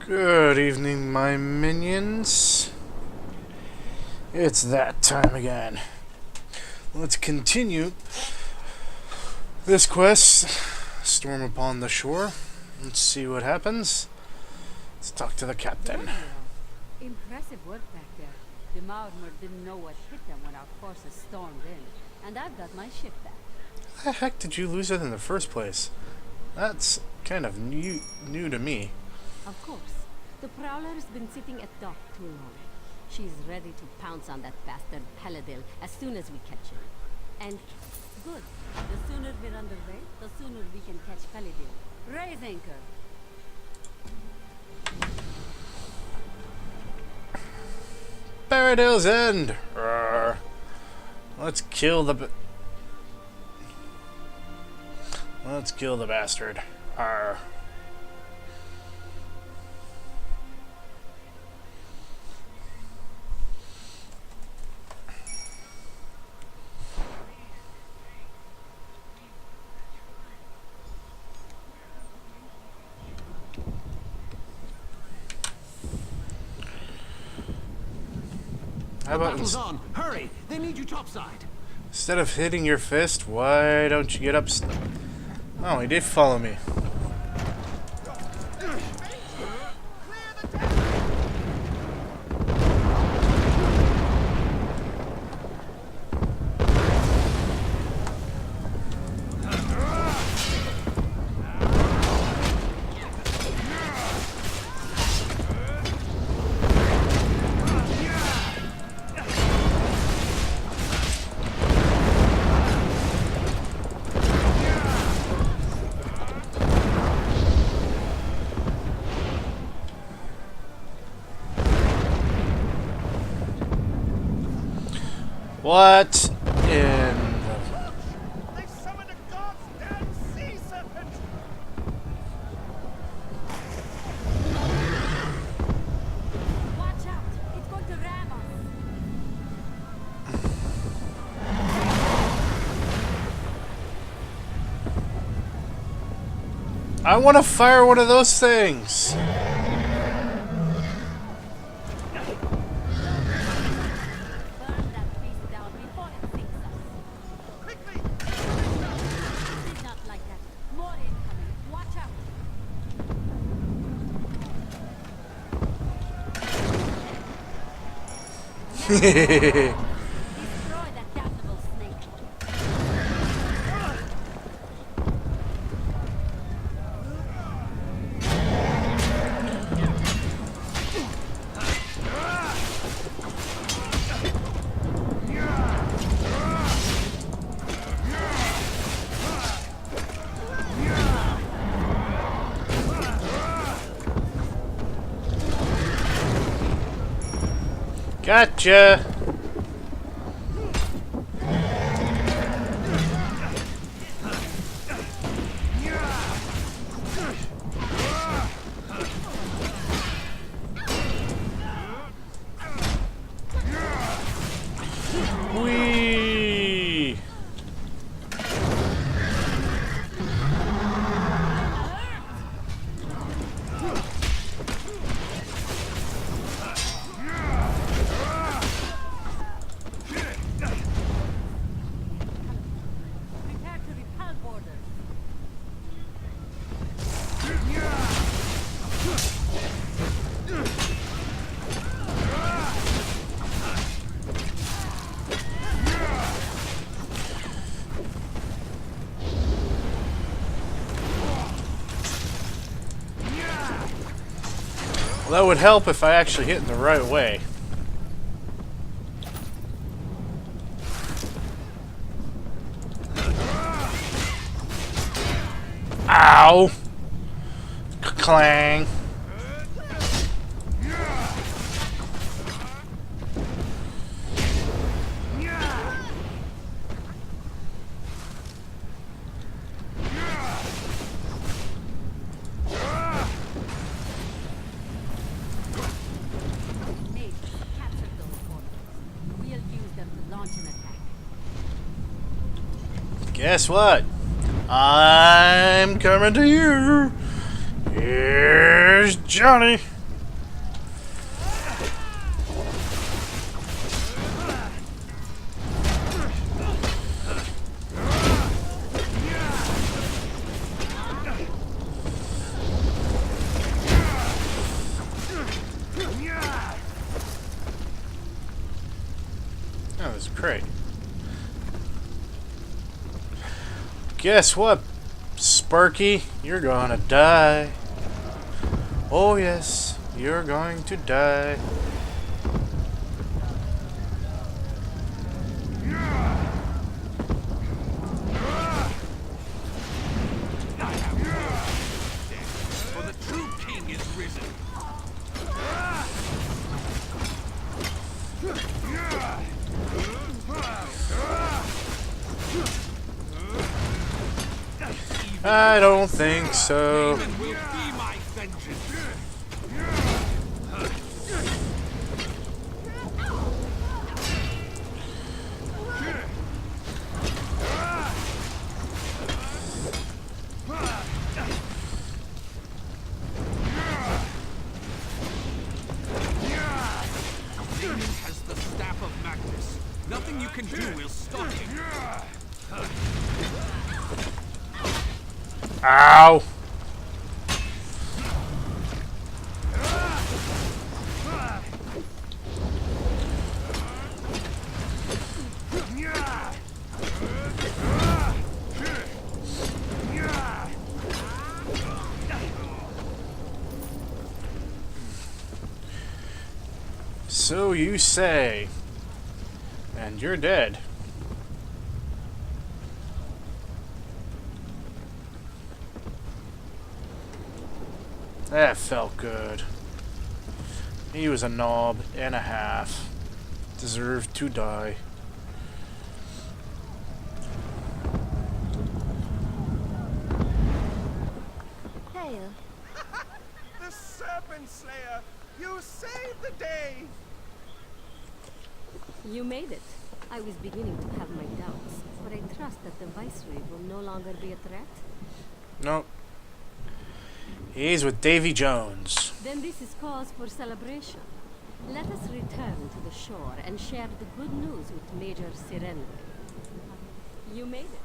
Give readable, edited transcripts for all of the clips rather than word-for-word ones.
Good evening, my minions. It's that time again. Let's continue this quest. Storm upon the shore. Let's see what happens. Let's talk to the captain. Impressive work back there. The Marmor didn't know what hit them when our forces stormed in, and I've got my ship back. How the heck did you lose it in the first place? That's kind of new to me. Of course. The Prowler's been sitting at dock too long. She's ready to pounce on that bastard Pelidil as soon as we catch him. And good. The sooner we're underway, the sooner we can catch Pelidil. Raise anchor. Pelidil's end. Rawr. Let's kill the bastard. Arr. How about battle's on! Hurry! They need you topside! instead of hitting your fist, why don't you get up? Oh, he did follow me. What in the... They've summoned a god's damn sea serpent! Watch out! It's going to ram us. I want to fire one of those things. Destroy that damnable snake. Gotcha. Whee! Prepare to repel borders. Well, that would help if I actually hit in the right way. Ow! Clang! Mates, capture those borders. We'll use them to launch an attack. Guess what? I'm coming to you. Here's Johnny. crate. Guess what, Sparky? You're gonna die. Oh yes, you're going to die. For the true king is risen. I don't think so. Demon will be my vengeance. Demon has the staff of Magnus. Nothing you can do will stop him. Ow! So you say, and you're dead. That felt good. He was a knob and a half. Deserved to die. Hail. The Serpent Slayer! You saved the day! You made it. I was beginning to have my doubts, but I trust that the Viceroy will no longer be a threat. Nope. He's with Davy Jones. Then this is cause for celebration. Let us return to the shore and share the good news with Major Sirenwe. You made it.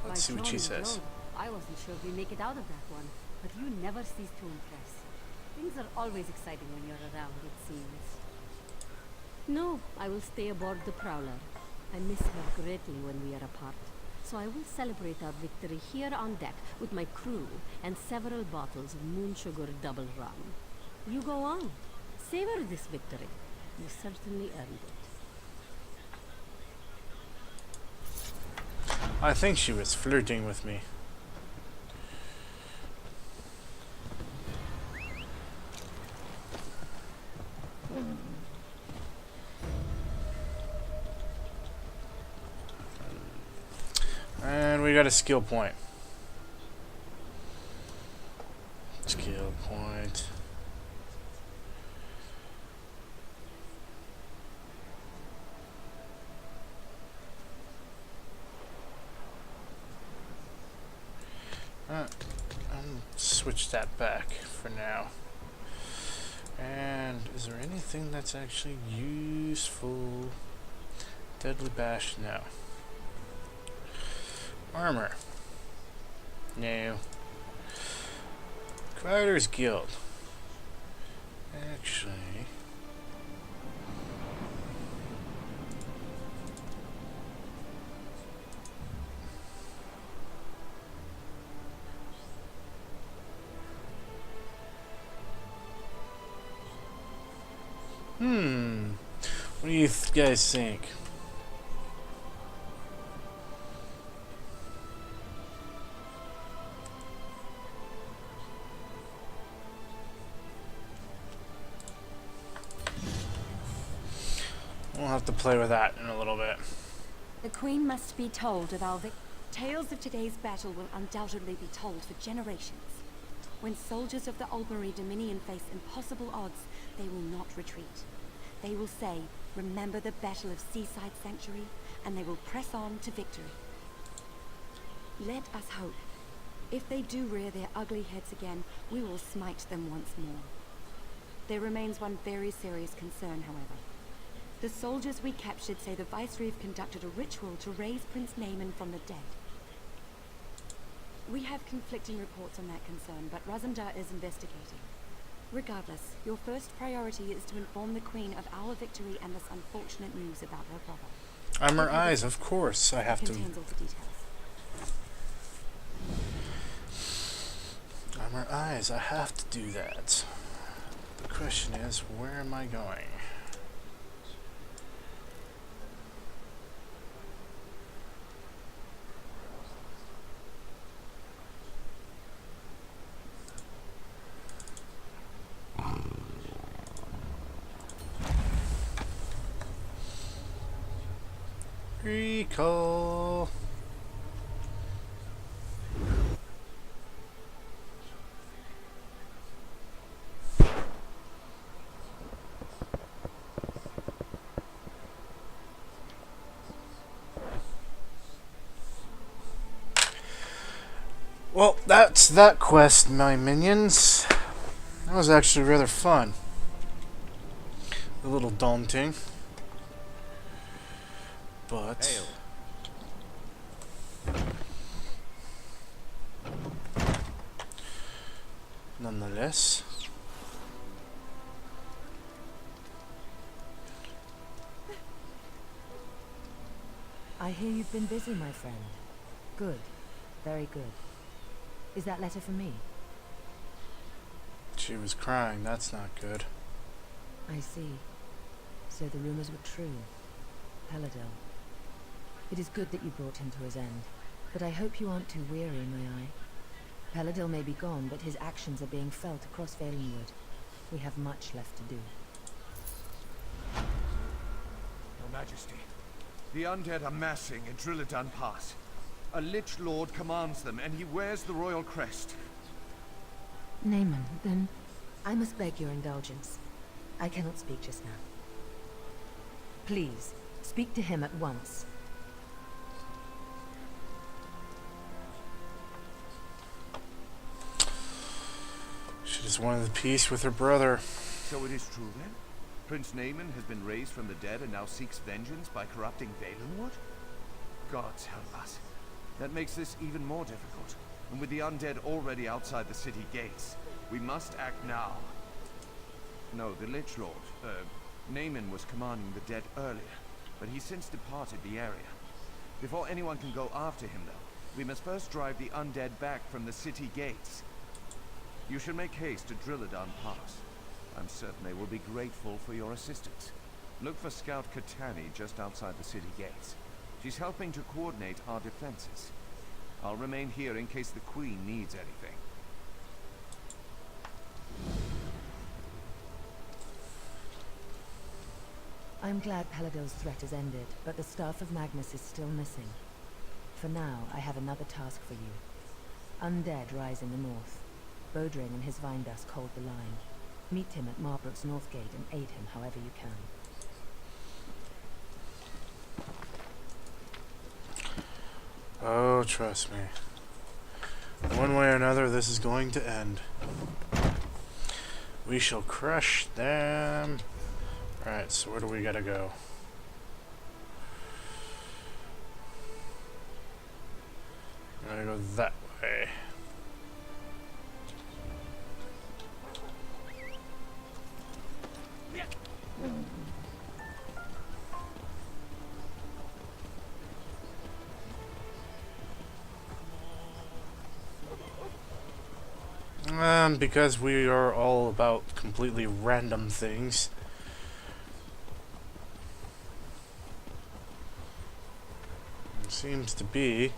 Let's see what she says. I wasn't sure we make it out of that one, but you never cease to impress. Things are always exciting when you're around, it seems. No, I will stay aboard the Prowler. I miss her greatly when we are apart. So I will celebrate our victory here on deck with my crew and several bottles of moon sugar double rum. You go on. Savor this victory. You certainly earned it. I think she was flirting with me. And we got a skill point. Skill point. Switch that back for now. And is there anything that's actually useful? Deadly Bash, no. Armor, no. Crider's Guild, actually. What do you guys think? We'll have to play with that in a little bit. The Queen must be told of our tales of today's battle will undoubtedly be told for generations. When soldiers of the Albury Dominion face impossible odds, they will not retreat. They will say, remember the Battle of Seaside Sanctuary, and they will press on to victory. Let us hope If they do rear their ugly heads again, we will smite them once more. There remains one very serious concern, however. The soldiers we captured say the Viceroy conducted a ritual to raise Prince Naaman from the dead. We have conflicting reports on that concern, but Razumdar is investigating. Regardless, your first priority is to inform the Queen of our victory and this unfortunate news about her brother. I'm her eyes, of course. I have to. Contains all the details. I'm her eyes. I have to do that. The question is, where am I going? Recall. Well, that's that quest, my minions. That was actually rather fun. A little daunting. But Hail. nonetheless, I hear you've been busy, my friend. Good. Very good. Is that letter for me? she was crying. That's not good. I see. So the rumors were true. Pelidil. It is good that you brought him to his end, but I hope you aren't too weary, may I? Pelidil may be gone, but his actions are being felt across Valenwood. We have much left to do. Your Majesty, the undead are massing at DRILADAN Pass. A Lich Lord commands them, and he wears the royal crest. Naaman, then I must beg your indulgence. I cannot speak just now. Please, speak to him at once. She just wanted peace with her brother. So it is true then? Prince Naaman has been raised from the dead and now seeks vengeance by corrupting Valenwood? Gods help us. That makes this even more difficult. And with the undead already outside the city gates, we must act now. No, the Lich Lord, Naaman was commanding the dead earlier, but he's since departed the area. Before anyone can go after him, though, we must first drive the undead back from the city gates. You should make haste to DRILADAN Pass. I'm certain they will be grateful for your assistance. Look for Scout Katani just outside the city gates. She's helping to coordinate our defenses. I'll remain here in case the Queen needs anything. I'm glad Pelidil's threat has ended, but the staff of Magnus is still missing. For now, I have another task for you. Undead rise in the north. Bodring and his vine dust hold the line. Meet him at Marbrook's north gate and aid him however you can. Oh, trust me. One way or another, this is going to end. We shall crush them. Alright, so where do we gotta go? We gotta go that way. Because we are all about completely random things. It seems to be.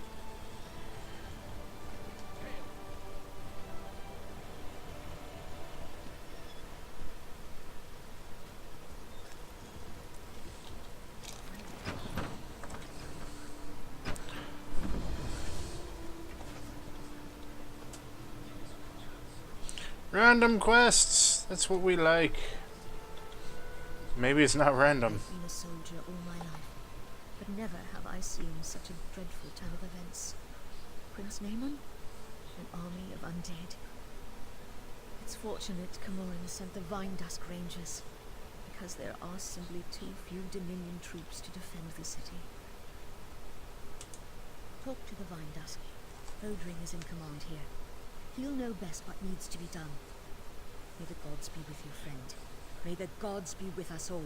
Random quests, that's what we like. Maybe it's not random. I've been a soldier all my life, but never have I seen such a dreadful turn of events. Prince Naaman? An army of undead. It's fortunate Camoran sent the Vine Dusk Rangers, because there are simply too few Dominion troops to defend the city. Talk to the Vine Dusk. Odring is in command here. He'll know best what needs to be done. May the gods be with you, friend. May the gods be with us all.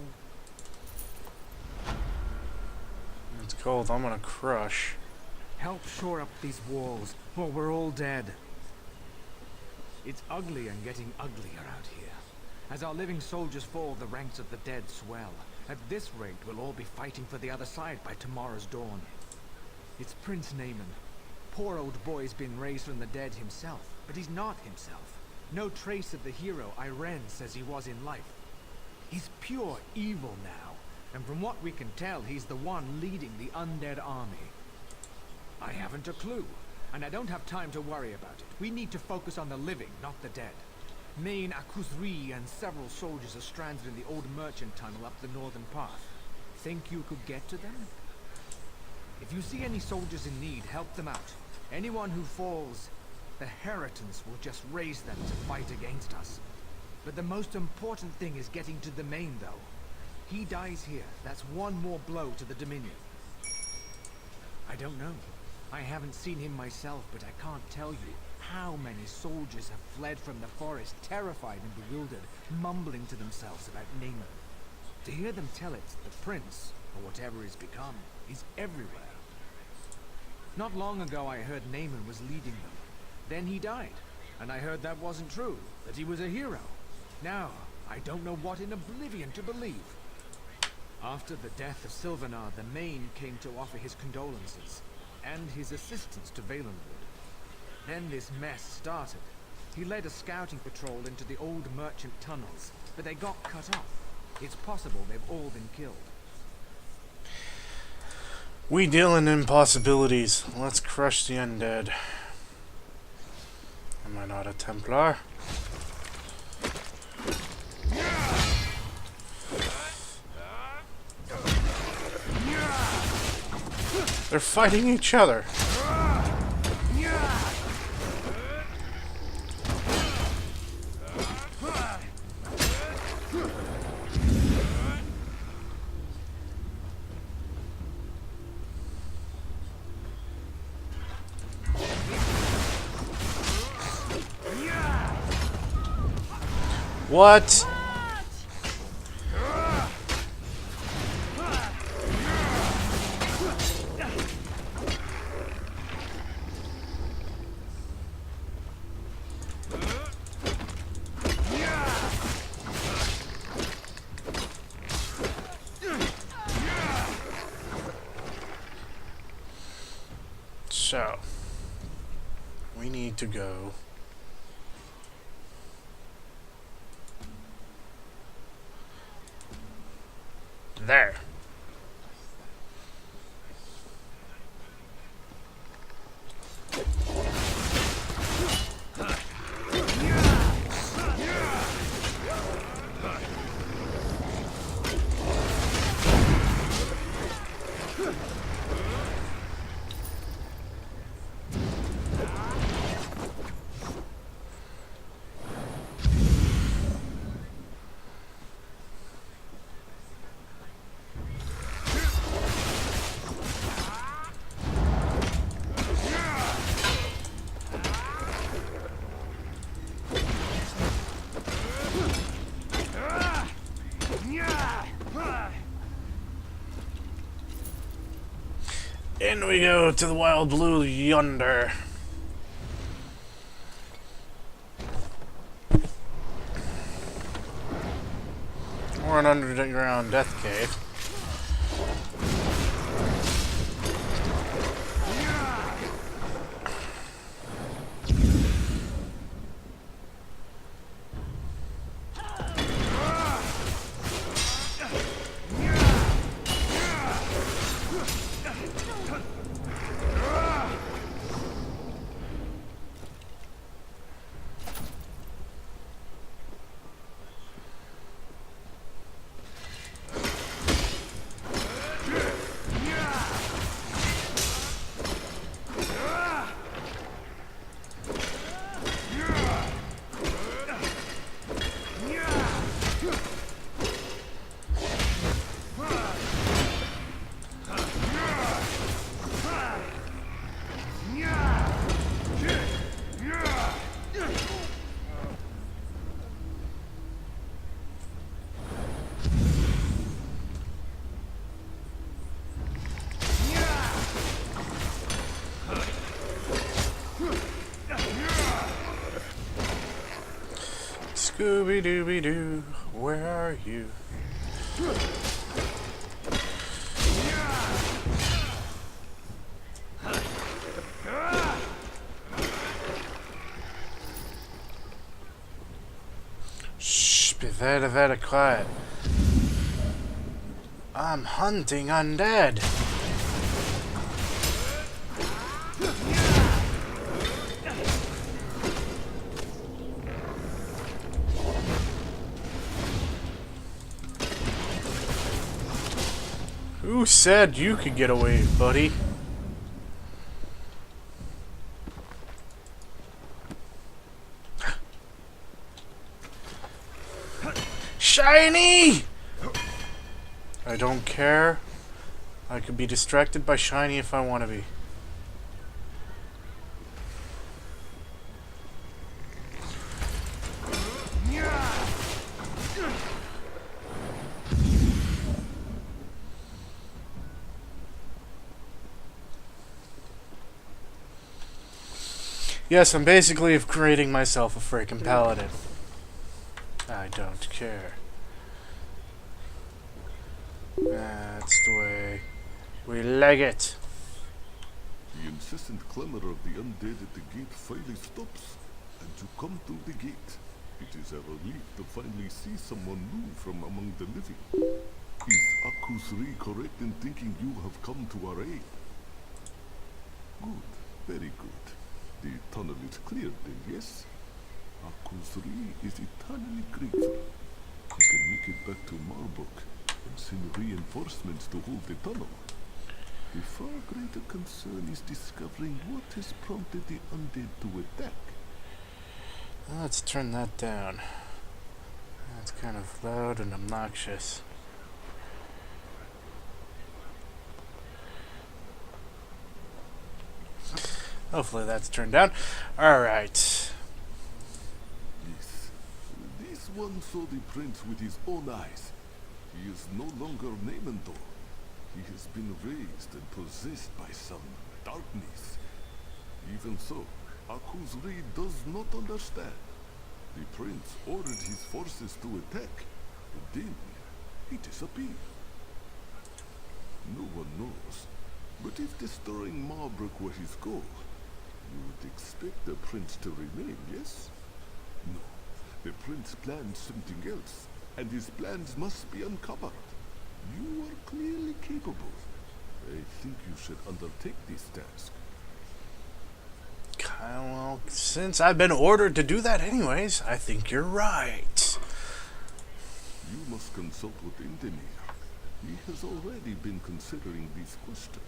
It's cold. I'm gonna crush. Help shore up these walls, or we're all dead. It's ugly and getting uglier out here. As our living soldiers fall, the ranks of the dead swell. At this rate, we'll all be fighting for the other side by tomorrow's dawn. It's Prince Naaman. Poor old boy's been raised from the dead himself, but he's not himself. No trace of the hero Irene says he was in life. He's pure evil now, and from what we can tell, he's the one leading the undead army. I haven't a clue, and I don't have time to worry about it. We need to focus on the living, not the dead. Main Akuzri and several soldiers are stranded in the old merchant tunnel up the northern path. Think you could get to them? If you see any soldiers in need, help them out. Anyone who falls, the Heritans will just raise them to fight against us. But the most important thing is getting to the main, though. He dies here. That's one more blow to the Dominion. I don't know. I haven't seen him myself, but I can't tell you how many soldiers have fled from the forest, terrified and bewildered, mumbling to themselves about Naaman. To hear them tell it, the prince, or whatever he's become, is everywhere. Not long ago I heard Naaman was leading them. Then he died, and I heard that wasn't true, that he was a hero. Now, I don't know what in oblivion to believe. After the death of Sylvanar, the Main came to offer his condolences, and his assistance to Valenwood. Then this mess started. He led a scouting patrol into the old merchant tunnels, but they got cut off. It's possible they've all been killed. We deal in impossibilities. Let's crush the undead. Am I not a Templar? They're fighting each other. What? So, we need to go there. In we go to the wild blue yonder. Or an underground death cave. Scooby-Dooby-Doo, where are you? Shh, be very, very quiet. I'm hunting undead. Who said you could get away, buddy? Shiny! I don't care. I could be distracted by shiny if I want to be. Yes, I'm basically creating myself a freaking paladin. I don't care. That's the way we like it. The incessant clamor of the undead at the gate finally stops, and you come through the gate. It is a relief to finally see someone new from among the living. Is Akusri correct in thinking you have come to our aid? Good, very good. The tunnel is cleared then, yes? Akusri is eternally grateful. You can make it back to Marbuk and send reinforcements to hold the tunnel. The far greater concern is discovering what has prompted the undead to attack. Let's turn that down. That's kind of loud and obnoxious. Hopefully that's turned down. Alright. Yes. This one saw the prince with his own eyes. He is no longer Nementor. He has been raised and possessed by some darkness. Even so, Akusri does not understand. The prince ordered his forces to attack, and then he disappeared. No one knows, but if destroying Marbuk were his goal, you would expect the prince to remain, yes? No, the prince planned something else, and his plans must be uncovered. You are clearly capable. I think you should undertake this task. Well, since I've been ordered to do that anyways, I think you're right. You must consult with Indenir. He has already been considering this question.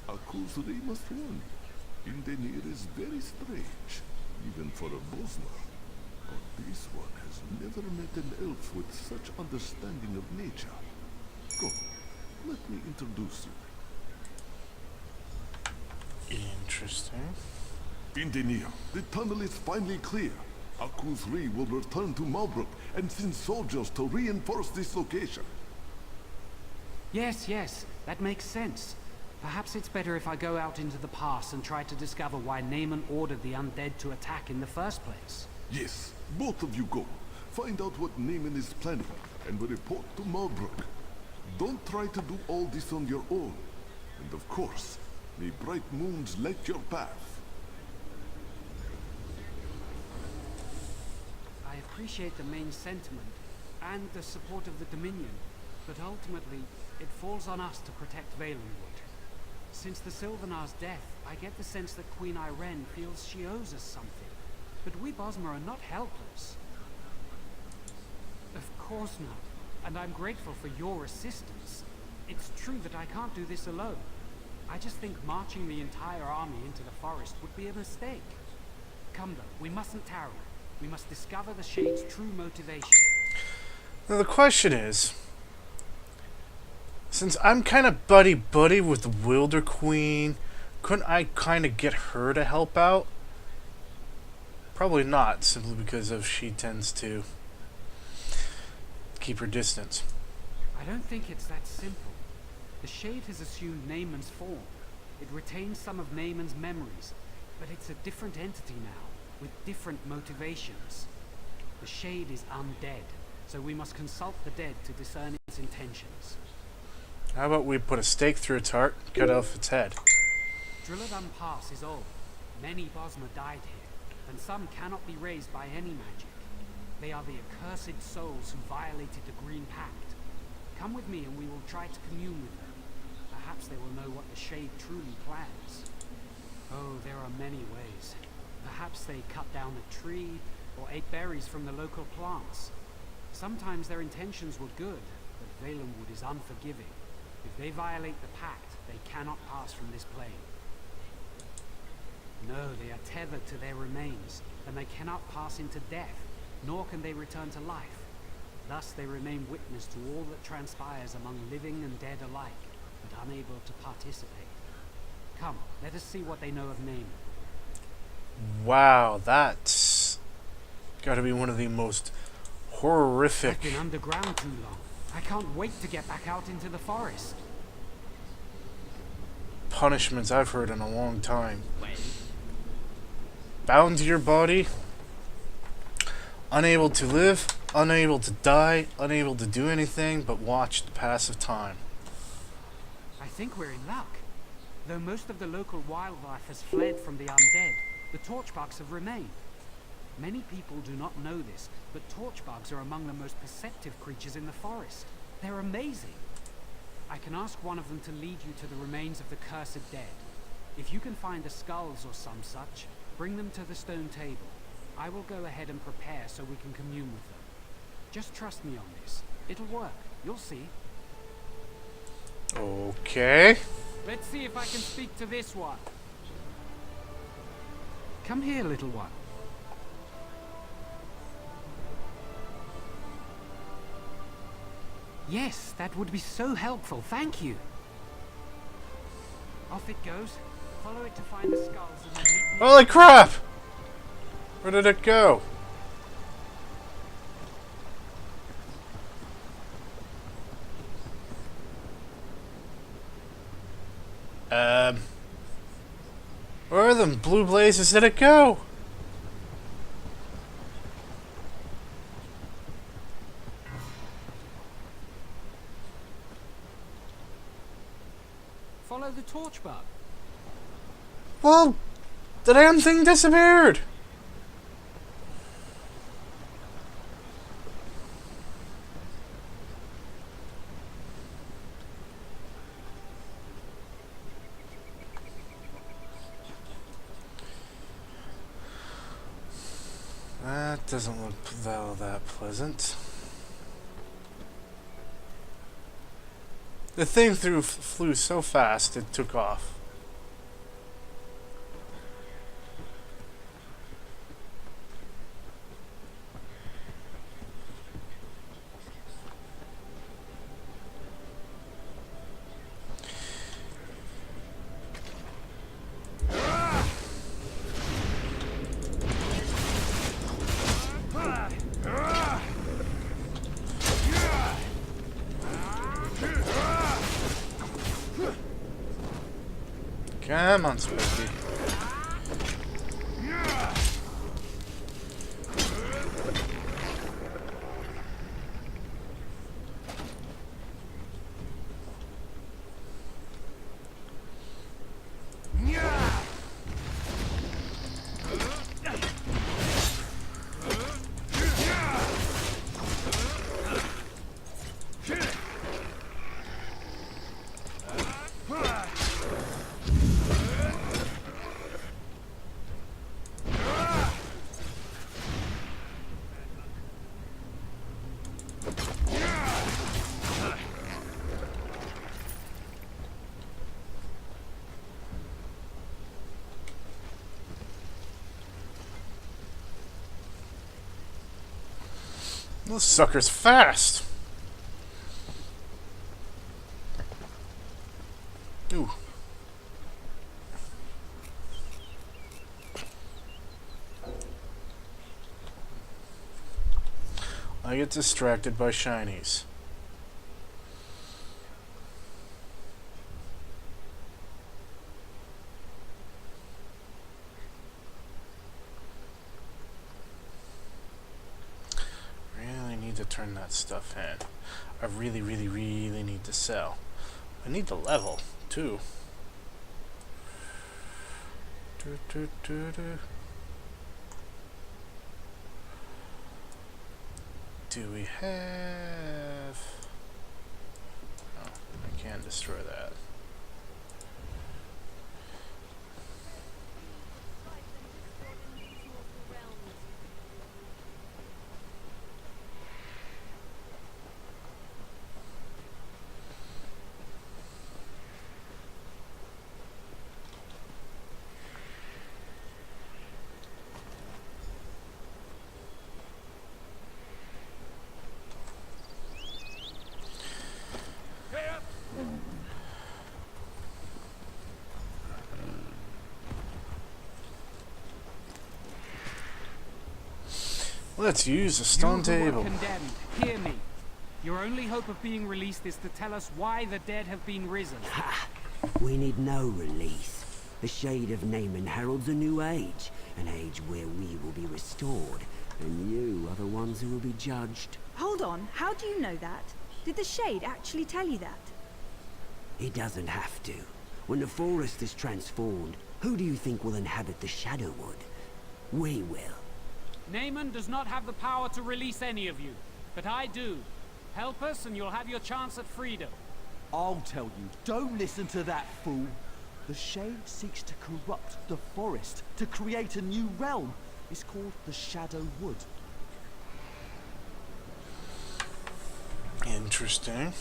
Akusri must warn you. Indenir is very strange, even for a Bosmer. But this one has never met an elf with such understanding of nature. Go, let me introduce you. Interesting. Indenir, the tunnel is finally clear. Akusri will return to Malbruk and send soldiers to reinforce this location. Yes, that makes sense. Perhaps it's better if I go out into the pass and try to discover why Naaman ordered the undead to attack in the first place. Yes, both of you go. Find out what Naaman is planning and report to Malbruk. Don't try to do all this on your own. And of course, may bright moons light your path. I appreciate the main sentiment and the support of the Dominion, but ultimately, it falls on us to protect Valenwood. Since the Sylvanar's death, I get the sense that Queen Irene feels she owes us something. But we Bosmer are not helpless. Of course not, and I'm grateful for your assistance. It's true that I can't do this alone. I just think marching the entire army into the forest would be a mistake. Come though, we mustn't tarry. We must discover the Shade's true motivation. Now the question is, since I'm kind of buddy-buddy with the Wilder Queen, couldn't I kind of get her to help out? Probably not, simply because of she tends to keep her distance. I don't think it's that simple. The Shade has assumed Naaman's form. It retains some of Naaman's memories, but it's a different entity now, with different motivations. The Shade is undead, so we must consult the dead to discern its intentions. How about we put a stake through its heart, cut off its head? DRILADAN Pass is old. Many Bosmer died here, and some cannot be raised by any magic. They are the accursed souls who violated the Green Pact. Come with me and we will try to commune with them. Perhaps they will know what the Shade truly plans. Oh, there are many ways. Perhaps they cut down a tree, or ate berries from the local plants. Sometimes their intentions were good, but Valenwood is unforgiving. If they violate the pact, they cannot pass from this plane. No, they are tethered to their remains, and they cannot pass into death, nor can they return to life. Thus they remain witness to all that transpires among living and dead alike, but unable to participate. Come, let us see what they know of name. Wow, that's gotta be one of the most horrific... I've been underground too long. I can't wait to get back out into the forest. punishments I've heard in a long time. Bound to your body, unable to live, unable to die, unable to do anything but watch the pass of time. I think we're in luck. Though most of the local wildlife has fled from the undead, the torchbugs have remained. Many people do not know this, but torchbugs are among the most perceptive creatures in the forest. They're amazing. I can ask one of them to lead you to the remains of the cursed dead. If you can find the skulls or some such, bring them to the stone table. I will go ahead and prepare so we can commune with them. Just trust me on this. It'll work. You'll see. Okay. Let's see if I can speak to this one. Come here, little one. Yes, that would be so helpful. Thank you. Off it goes. Follow it to find the skulls and then meet me. Holy crap! Where did it go? Where the blue blazes did it go? Follow the torchbug. Well, the damn thing disappeared. That doesn't look that pleasant. The thing flew so fast it took off. Come on, Spiky. This sucker's fast. Ooh. I get distracted by shinies. turn that stuff in. I really, really, really need to sell. I need to level, too. Do we have... Oh, I can destroy that. Let's use a stone table. You who are condemned, hear me. Your only hope of being released is to tell us why the dead have been risen. Ha! We need no release. The shade of Naaman heralds a new age, an age where we will be restored, and you are the ones who will be judged. Hold on, how do you know that? Did the Shade actually tell you that? He doesn't have to. When the forest is transformed, who do you think will inhabit the Shadowwood? We will. Naaman does not have the power to release any of you, but I do. Help us and you'll have your chance at freedom. I'll tell you, don't listen to that fool. The Shade seeks to corrupt the forest, to create a new realm. It's called the Shadowwood. Interesting.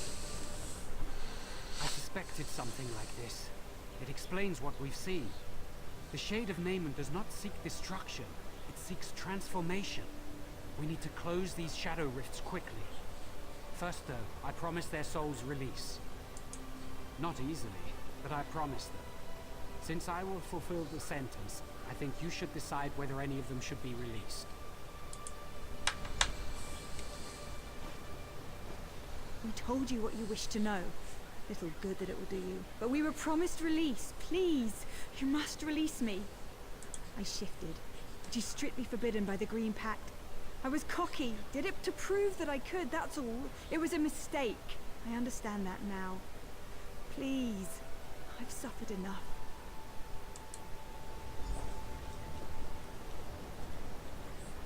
I suspected something like this. It explains what we've seen. The Shade of Naaman does not seek destruction. It seeks transformation. We need to close these shadow rifts quickly. First though, I promise their souls release. Not easily, but I promise them. Since I will fulfill the sentence, I think you should decide whether any of them should be released. We told you what you wished to know. Little good that it will do you. But we were promised release. Please, you must release me. I shifted. It is strictly forbidden by the Green Pact. I was cocky. Did it to prove that I could, that's all. It was a mistake. I understand that now. Please, I've suffered enough.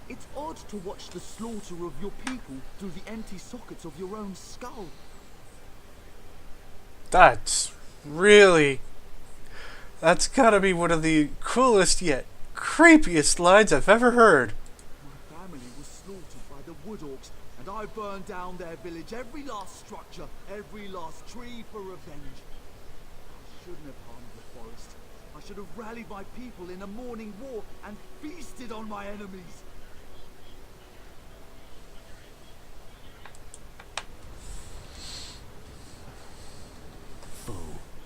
It's odd to watch the slaughter of your people through the empty sockets of your own skull. That's really... That's gotta be one of the coolest yet creepiest lines I've ever heard. My family was slaughtered by the Wood Orcs, and I burned down their village, every last structure, every last tree for revenge. I shouldn't have harmed the forest. I should have rallied my people in a morning war and feasted on my enemies. Fool,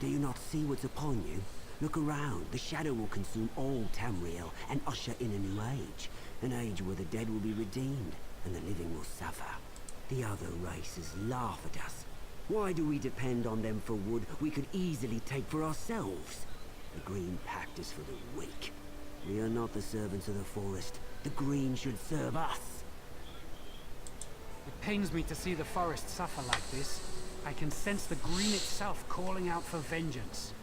do you not see what's upon you? Look around. The shadow will consume all Tamriel and usher in a new age. An age where the dead will be redeemed and the living will suffer. The other races laugh at us. Why do we depend on them for wood we could easily take for ourselves? The Green Pact is for the weak. We are not the servants of the forest. The Green should serve us. It pains me to see the forest suffer like this. I can sense the Green itself calling out for vengeance.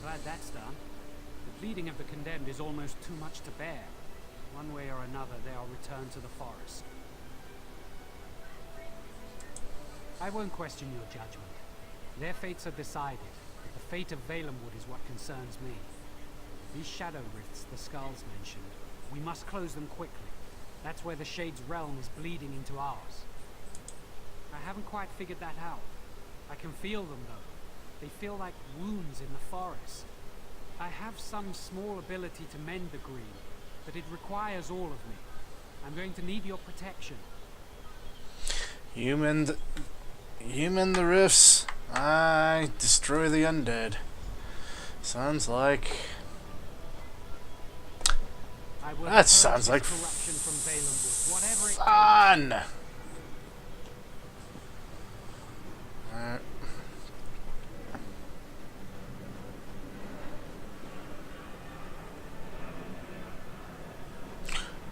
Glad that's done. The bleeding of the condemned is almost too much to bear. One way or another, they are returned to the forest. I won't question your judgment. Their fates are decided, but the fate of Valenwood is what concerns me. These shadow rifts the skulls mentioned, we must close them quickly. That's where the Shade's realm is bleeding into ours. I haven't quite figured that out. I can feel them though. They feel like wounds in the forest. I have some small ability to mend the Green, but it requires all of me. I'm going to need your protection. You mend the rifts, I destroy the undead. Sounds like... That sounds like corruption from Valenwood, whatever it fun!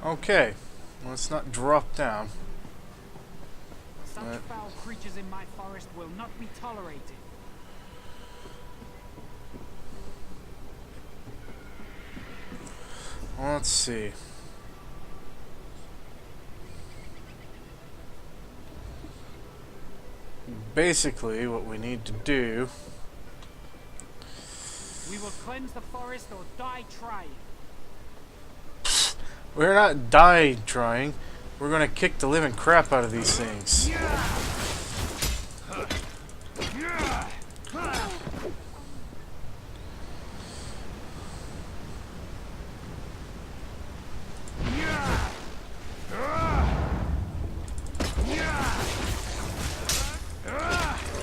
Okay, Let's not drop down. Such foul creatures in my forest will not be tolerated. Let's see. Basically, what we need to do... We will cleanse the forest or die trying. We're not die trying. We're gonna kick the living crap out of these things.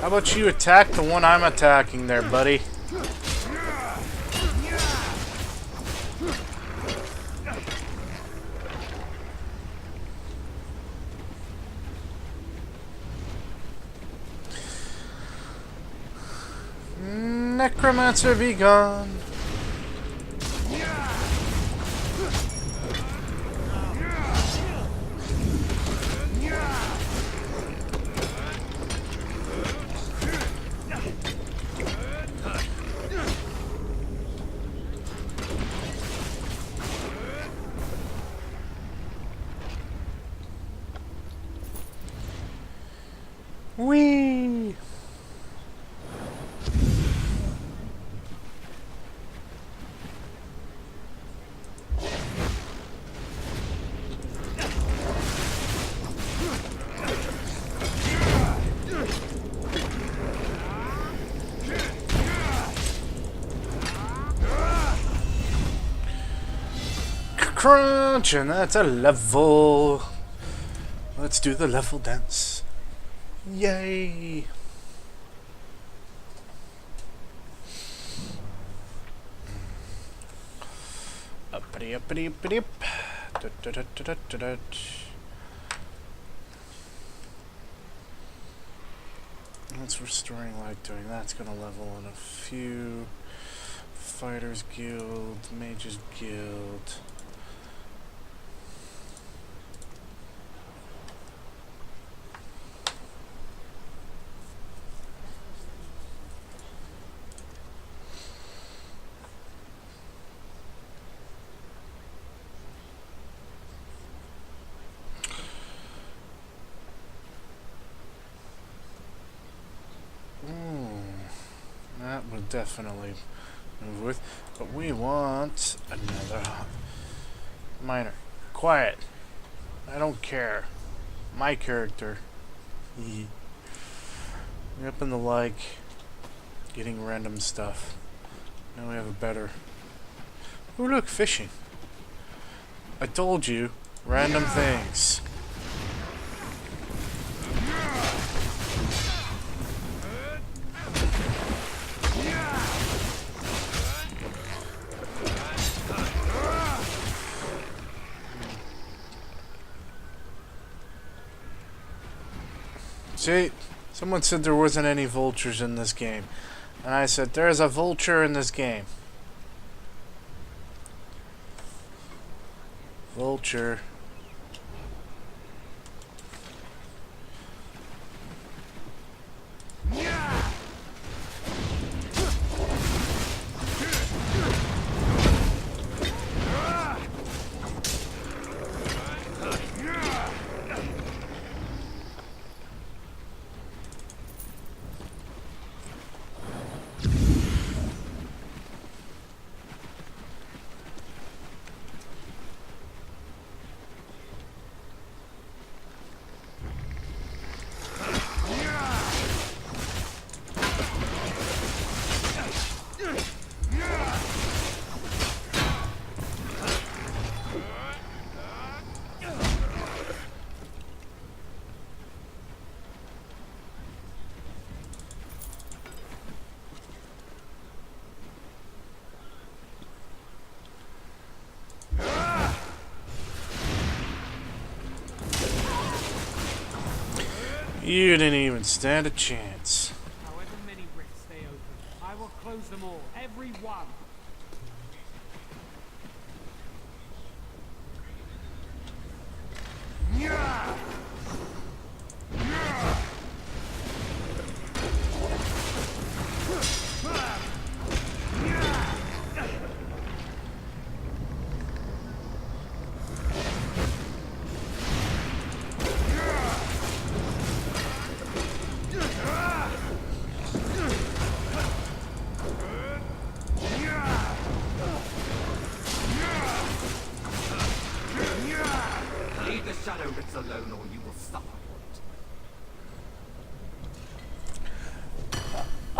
How about you attack the one I'm attacking there, buddy? Necromancer be gone. Whee! Crunch, and that's a level. Let's do the level dance. Yay! Uppity uppity uppity up. What's restoring light doing? That's gonna level in a few. Fighters Guild, Mages Guild. That would definitely move with, but we want another minor. Quiet. I don't care. My character. Up in the like, getting random stuff. Now we have a better. Oh look, fishing. I told you, random things. See, someone said there wasn't any vultures in this game. And I said, there's a vulture in this game. Vulture. You didn't even stand a chance. However many rifts they open, I will close them all, every one.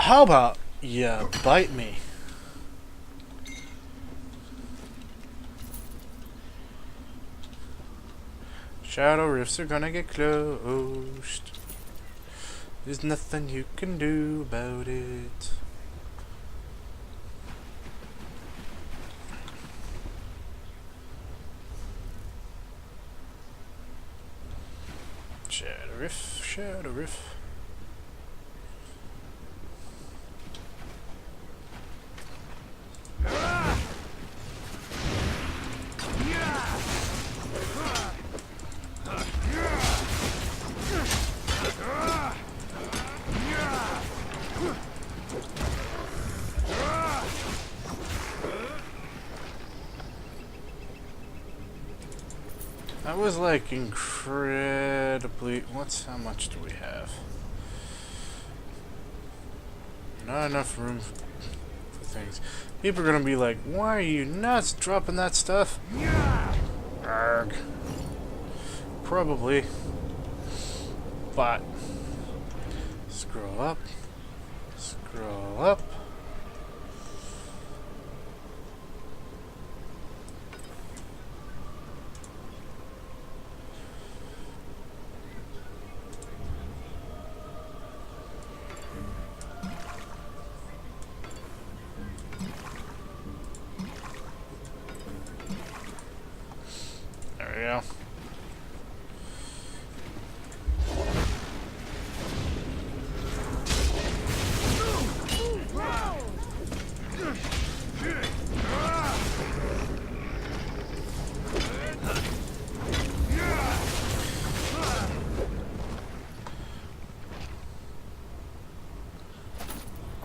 How about you bite me? Shadow rifts are gonna get closed. There's nothing you can do about it. Shadow rift, shadow rift. That was like incredibly. How much do we have? Not enough room for things. People are gonna be like, why are you nuts dropping that stuff? Arg. Probably. But scroll up. Scroll up. There we go.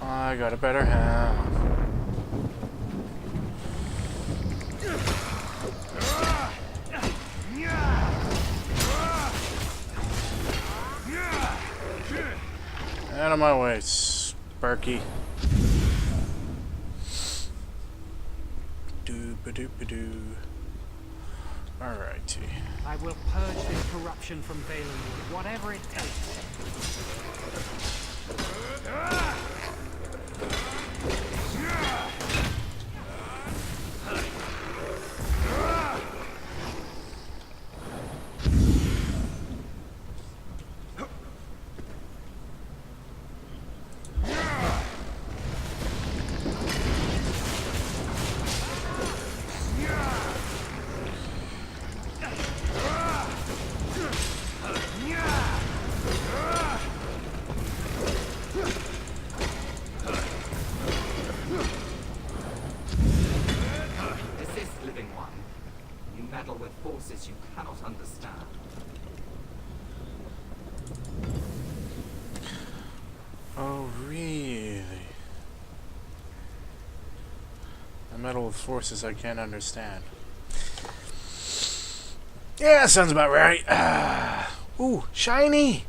I got a better hand. Out of my way, Sparky. Doo-ba-doo-ba-doo. Alrighty. I will purge this corruption from Valenwood, whatever it takes. You cannot understand. Oh, really? I meddle with forces I can't understand. Yeah, sounds about right. Ooh, shiny!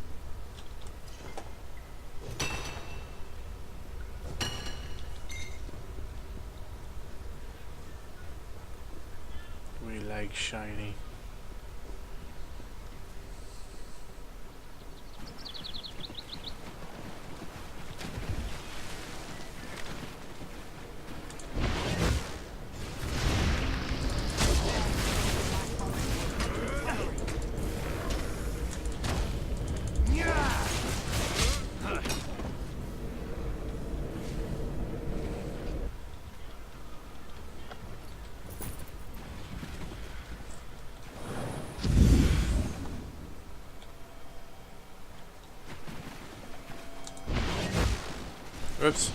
We like shiny. Oops.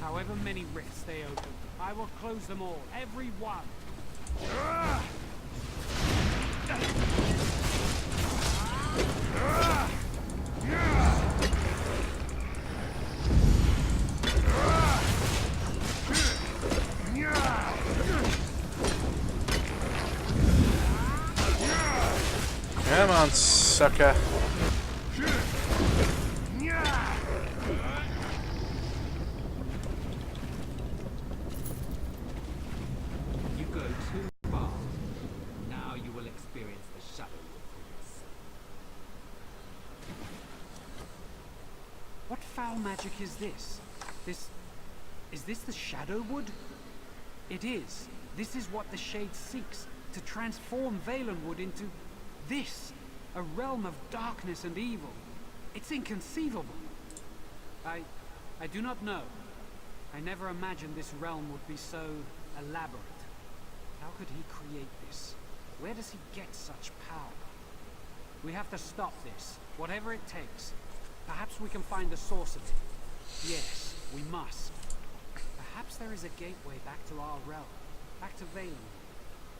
However many rifts they open, I will close them all, every one. Come on, sucker. foul magic is this? Is this the Shadow Wood? It is. This is what the Shade seeks, to transform Valenwood into this, a realm of darkness and evil. It's inconceivable. I do not know. I never imagined this realm would be so elaborate. How could he create this? Where does he get such power? We have to stop this, whatever it takes. Perhaps we can find the source of it. Yes, we must. Perhaps there is a gateway back to our realm, back to Valenwood.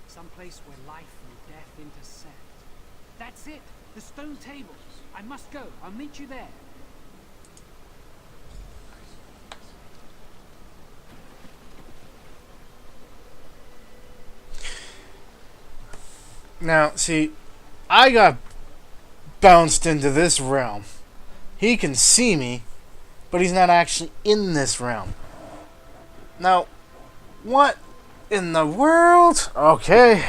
Some place where life and death intersect. That's it! The stone tables! I must go. I'll meet you there. Now, see, I got bounced into this realm. He can see me, but he's not actually in this realm. Now, what in the world? Okay.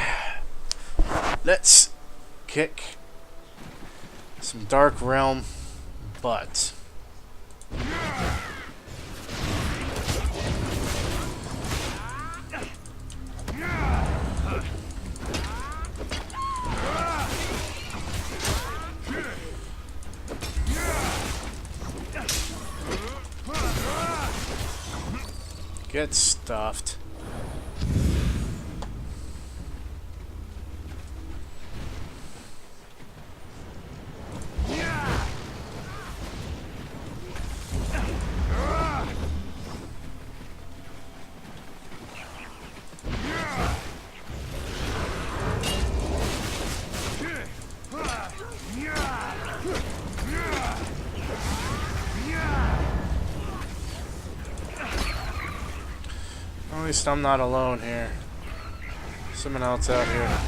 Let's kick some Dark Realm butt. Get stuffed. At least I'm not alone here. Someone else out here.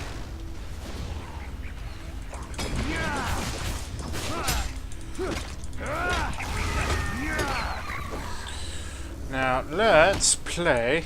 Now let's play.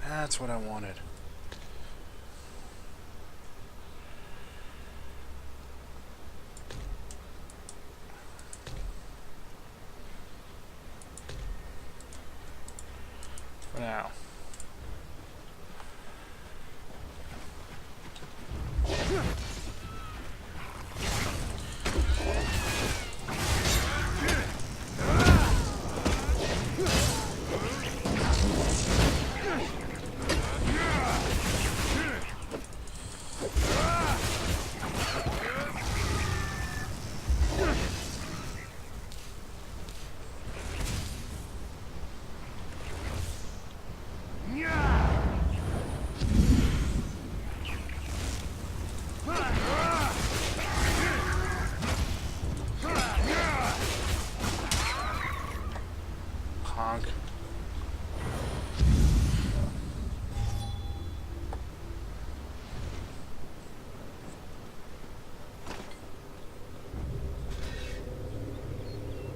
That's what I wanted. For now.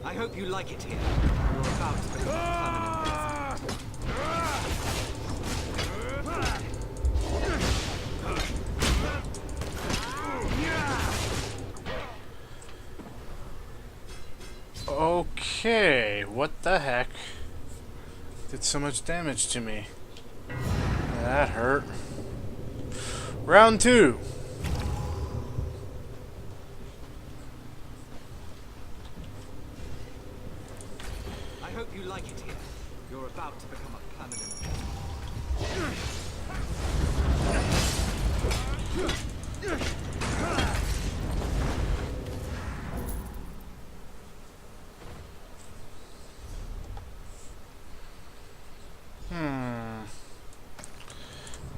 I hope you like it here. You're about to become a permanent resident. Okay, what the heck did so much damage to me? That hurt. Round 2. I hope you like it here. You're about to become a permanent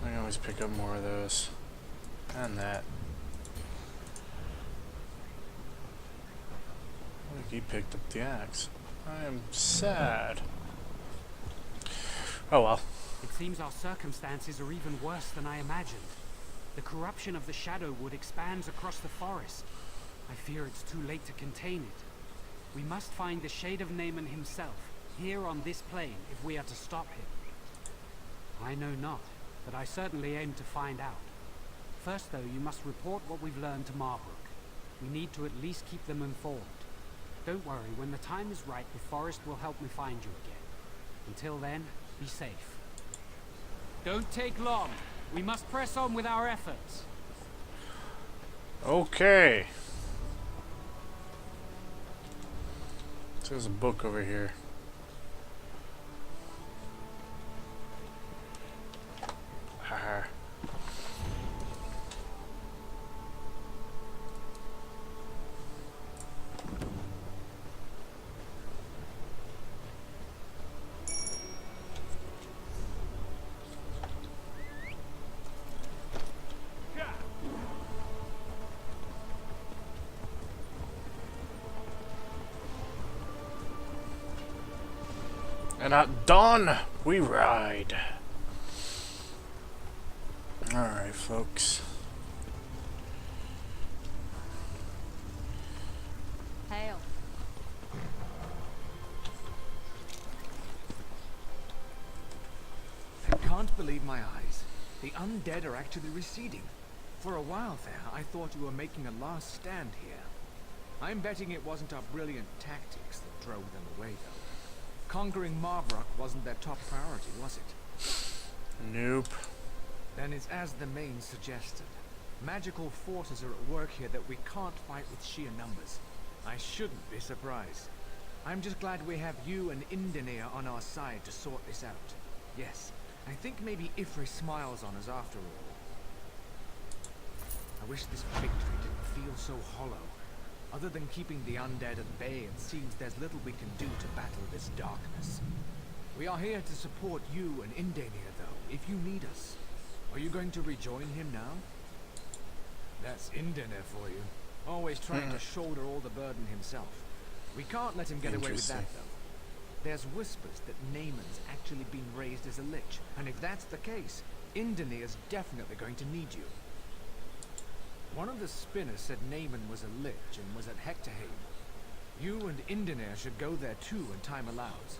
I can always pick up more of those. And that. Look, he picked up the axe. I am sad. Oh well. It seems our circumstances are even worse than I imagined. The corruption of the Shadow Wood expands across the forest. I fear it's too late to contain it. We must find the Shade of Naaman himself, here on this plane, if we are to stop him. I know not, but I certainly aim to find out. First, though, you must report what we've learned to Marbrook. We need to at least keep them informed. Don't worry, when the time is right, the forest will help me find you again. Until then, be safe. Don't take long. We must press on with our efforts. Okay. So there's a book over here. Haha. And at dawn, we ride. Alright, folks. Hail. I can't believe my eyes. The undead are actually receding. For a while there, I thought you were making a last stand here. I'm betting it wasn't our brilliant tactics that drove them away, though. Conquering Marbrook wasn't their top priority, was it? Nope. Then it's as the main suggested. Magical forces are at work here that we can't fight with sheer numbers. I shouldn't be surprised. I'm just glad we have you and Indenir on our side to sort this out. Yes, I think maybe Ifri smiles on us after all. I wish this victory didn't feel so hollow. Other than keeping the undead at bay, it seems there's little we can do to battle this darkness. We are here to support you and Indenir, though, if you need us. Are you going to rejoin him now? That's Indenir for you. Always trying to shoulder all the burden himself. We can't let him get away with that, though. There's whispers that Naaman's actually been raised as a lich, and if that's the case, Indenir's definitely going to need you. One of the spinners said Naaman was a lich and was at Hectorheim. You and Indenir should go there too when time allows.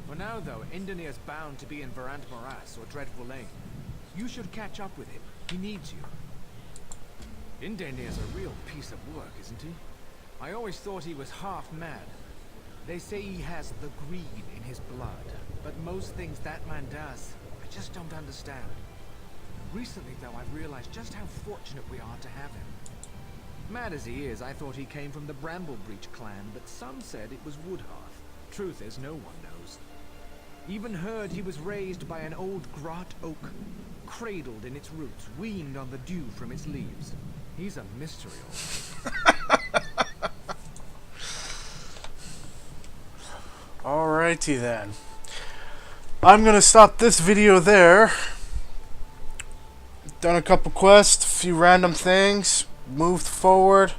For now, though, Indenir's bound to be in VERRANT Morass or Dreadful Lane. You should catch up with him. He needs you. Indenir's a real piece of work, isn't he? I always thought he was half mad. They say he has the greed in his blood, but most things that man does, I just don't understand. Recently, though, I've realized just how fortunate we are to have him. Mad as he is, I thought he came from the Bramblebreach clan, but some said it was Woodhearth. Truth is, no one knows. Even heard he was raised by an old Grot oak, cradled in its roots, weaned on the dew from its leaves. He's a mystery, Alrighty then. I'm gonna stop this video there. Done a couple quests, a few random things, moved forward.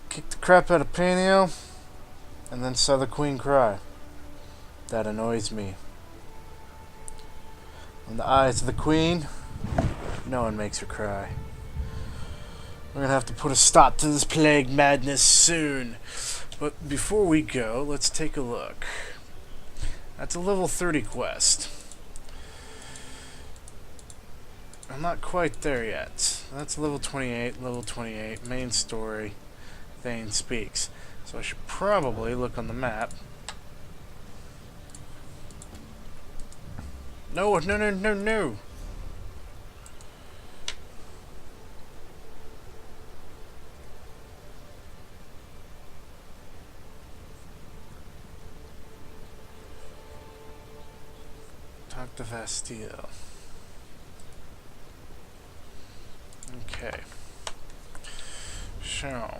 Kicked the crap out of Panio, and then saw the Queen cry. That annoys me. In the eyes of the Queen, no one makes her cry. We're gonna have to put a stop to this plague madness soon. But before we go, let's take a look. That's a level 30 quest. I'm not quite there yet. That's level 28, main story. Thane speaks. So I should probably look on the map. No. Talk to Vastille. Okay. So.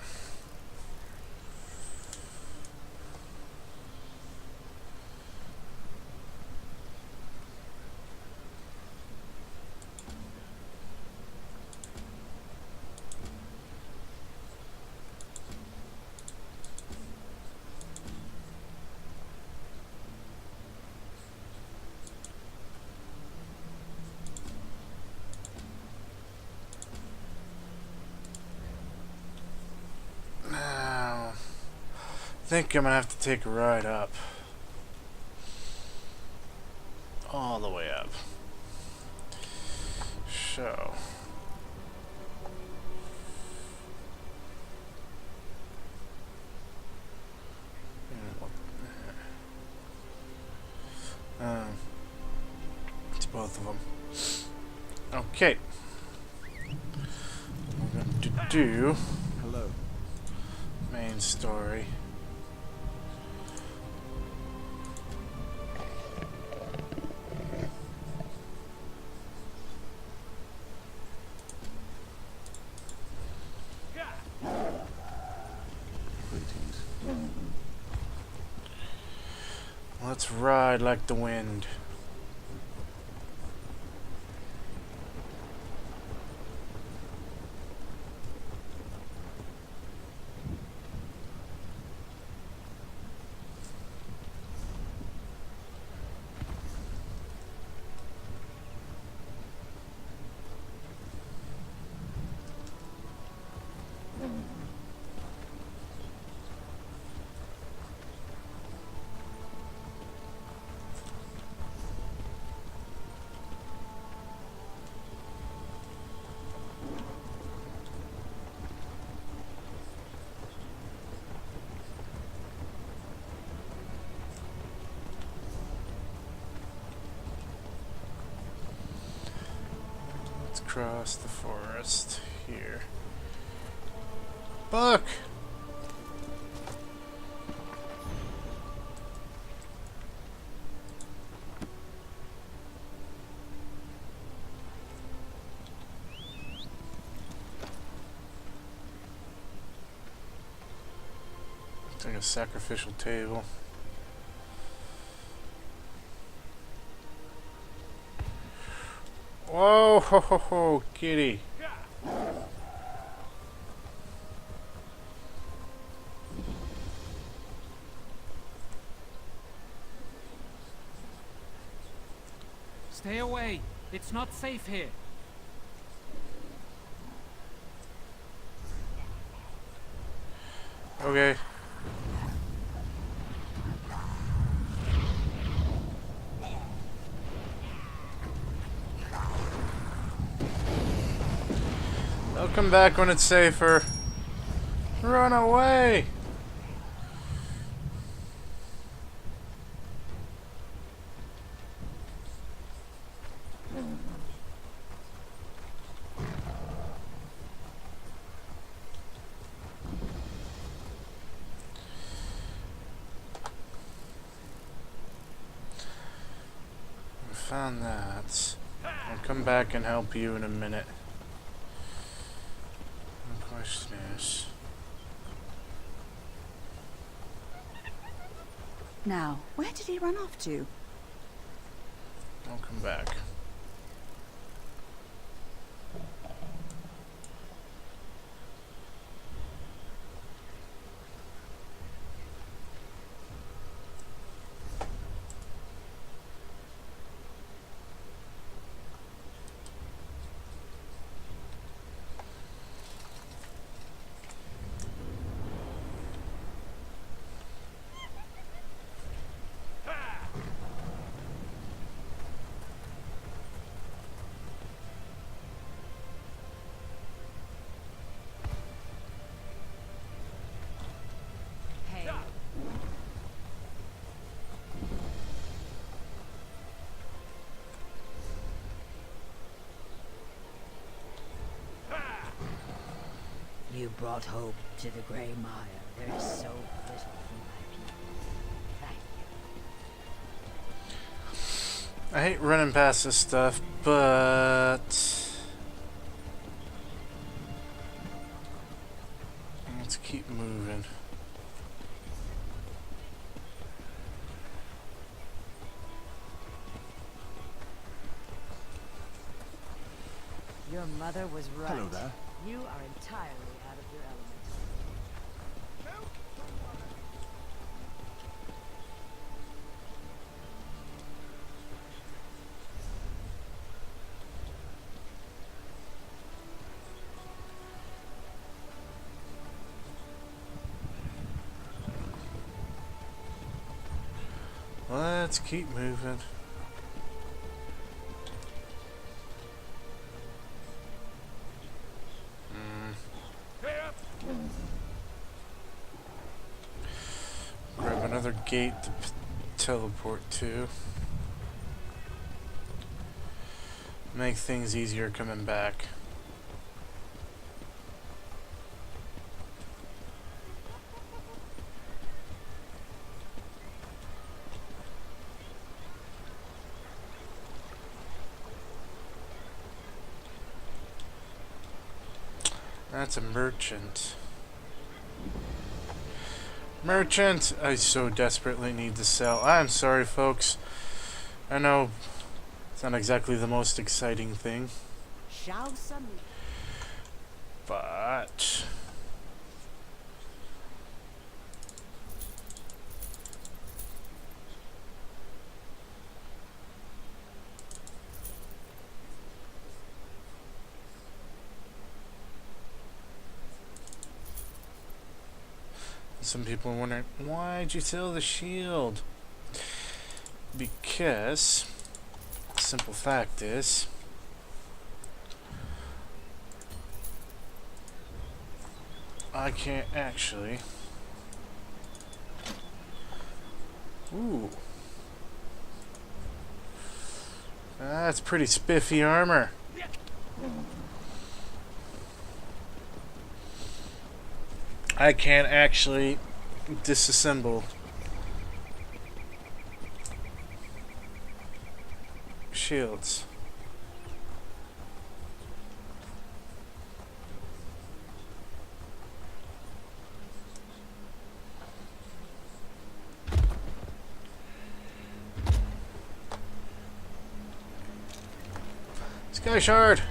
think I'm gonna have to take a ride up. All the way up. So. It's both of them. Okay. We're going to do Hello. main story. Let's ride like the wind. Across the forest here. Buck! Looks like a sacrificial table. Whoa, ho, ho, ho, kitty. Stay away. It's not safe here. Okay. They'll come back when it's safer. Run away! We found that. I'll come back and help you in a minute. Question is, Now, where did he run off to? I'll come back. You brought hope to the Grey Mire. There is so little for my people. Thank you. I hate running past this stuff, but let's keep moving. Your mother was right. Hello there. You are entirely out of your element. Let's keep moving. Grab another gate to teleport to. Make things easier coming back. That's a merchant. Merchant! I so desperately need to sell. I'm sorry, folks. I know it's not exactly the most exciting thing. But some people are wondering, why'd you sell the shield? Because the simple fact is, I can't actually. Ooh. That's pretty spiffy armor. I can't actually disassemble shields. Sky Shard!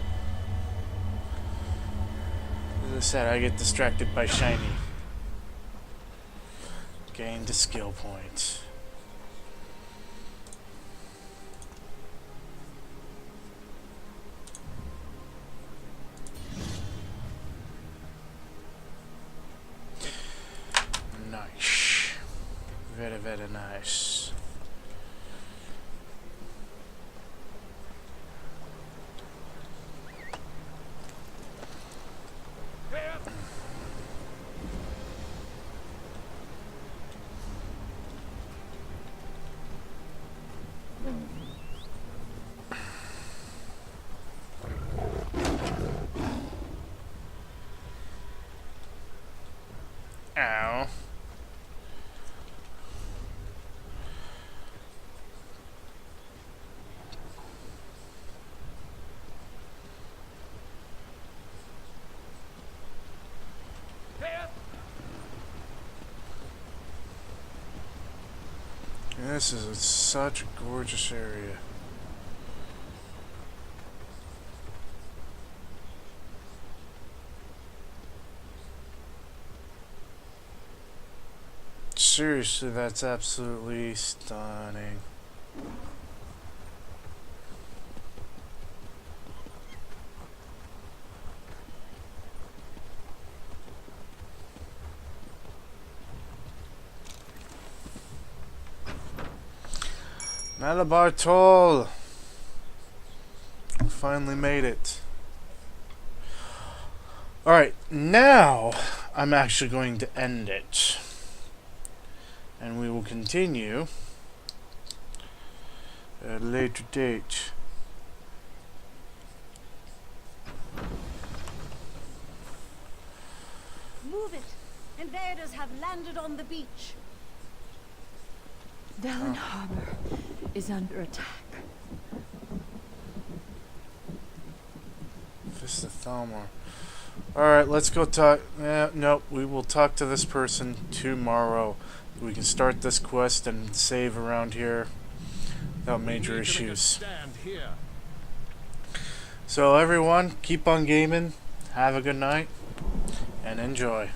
As I said, I get distracted by shiny. Gained a skill point. Nice. Very, very nice. Ow. This is such a gorgeous area. Seriously, that's absolutely stunning. Malabar Toll! Finally made it. Alright, now I'm actually going to end it. And we will continue at a later date. Move it! Invaders have landed on the beach. Velen Harbor is under attack. Fist of Thalmor. Alright, let's go talk. Nope, we will talk to this person tomorrow. We can start this quest and save around here without major issues. So everyone, keep on gaming, have a good night, and enjoy.